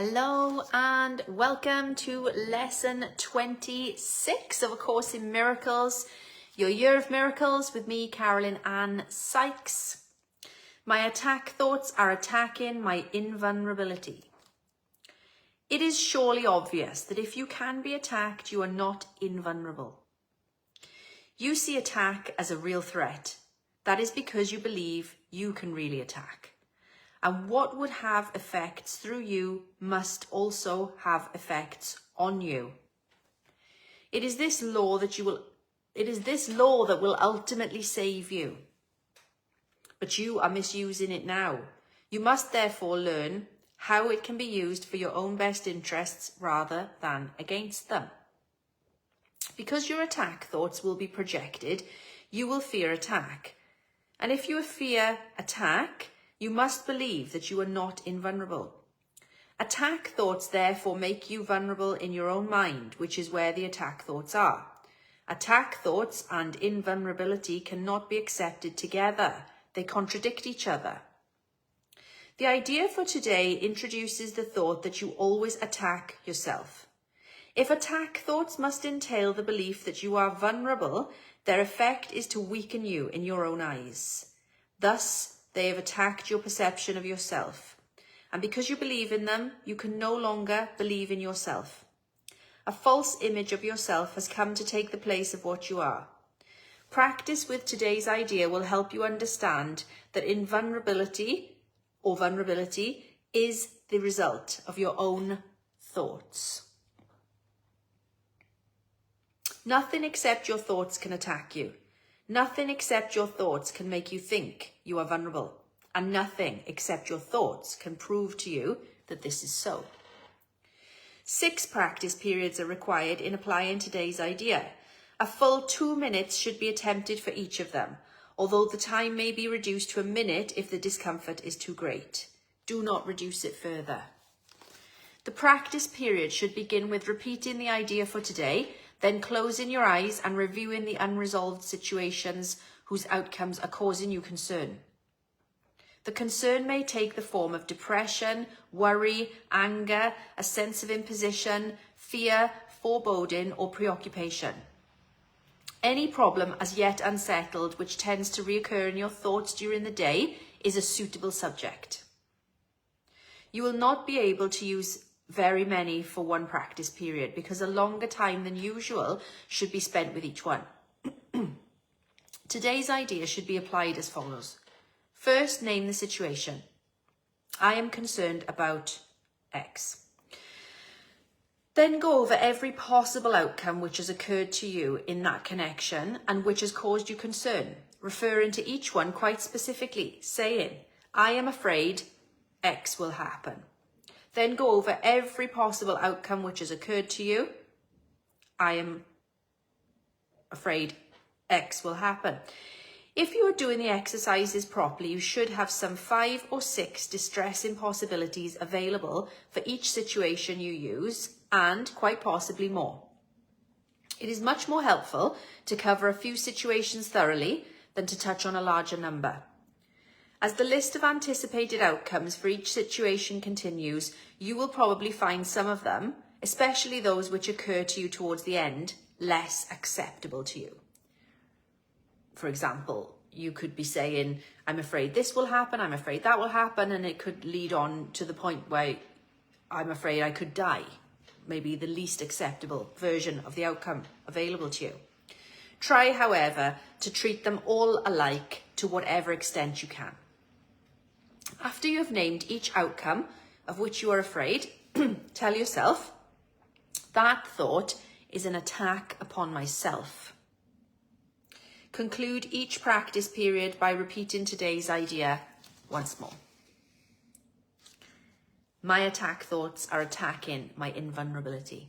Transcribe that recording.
Hello and welcome to lesson 26 of A Course in Miracles, your year of miracles with me, Carolyn Ann Sykes. My attack thoughts are attacking my invulnerability. It is surely obvious that if you can be attacked, you are not invulnerable. You see attack as a real threat. That is because you believe you can really attack. And what would have effects through you must also have effects on you. It is this law that will ultimately save you. But you are misusing it now. You must therefore learn how it can be used for your own best interests rather than against them. Because your attack thoughts will be projected, you will fear attack. And if you fear attack, you must believe that you are not invulnerable. Attack thoughts therefore make you vulnerable in your own mind, which is where the attack thoughts are. Attack thoughts and invulnerability cannot be accepted together. They contradict each other. The idea for today introduces the thought that you always attack yourself. If attack thoughts must entail the belief that you are vulnerable, their effect is to weaken you in your own eyes. Thus, they have attacked your perception of yourself. And because you believe in them, you can no longer believe in yourself. A false image of yourself has come to take the place of what you are. Practice with today's idea will help you understand that invulnerability or vulnerability is the result of your own thoughts. Nothing except your thoughts can attack you. Nothing except your thoughts can make you think you are vulnerable, and nothing except your thoughts can prove to you that this is so. 6 practice periods are required in applying today's idea. A full 2 minutes should be attempted for each of them, although the time may be reduced to a minute if the discomfort is too great. Do not reduce it further. The practice period should begin with repeating the idea for today, then closing your eyes and reviewing the unresolved situations whose outcomes are causing you concern. The concern may take the form of depression, worry, anger, a sense of imposition, fear, foreboding, or preoccupation. Any problem as yet unsettled which tends to reoccur in your thoughts during the day is a suitable subject. You will not be able to use very many for one practice period because a longer time than usual should be spent with each one. Today's idea should be applied as follows. First, name the situation. I am concerned about X. Then go over every possible outcome which has occurred to you in that connection and which has caused you concern, referring to each one quite specifically, saying, I am afraid X will happen. Then go over every possible outcome which has occurred to you. I am afraid X will happen. If you are doing the exercises properly, you should have some 5 or 6 distressing possibilities available for each situation you use, and quite possibly more. It is much more helpful to cover a few situations thoroughly than to touch on a larger number. As the list of anticipated outcomes for each situation continues, you will probably find some of them, especially those which occur to you towards the end, less acceptable to you. For example, you could be saying, I'm afraid this will happen, I'm afraid that will happen, and it could lead on to the point where I'm afraid I could die, maybe the least acceptable version of the outcome available to you. Try, however, to treat them all alike to whatever extent you can. After you have named each outcome of which you are afraid, tell yourself, that thought is an attack upon myself. Conclude each practice period by repeating today's idea once more. My attack thoughts are attacking my invulnerability.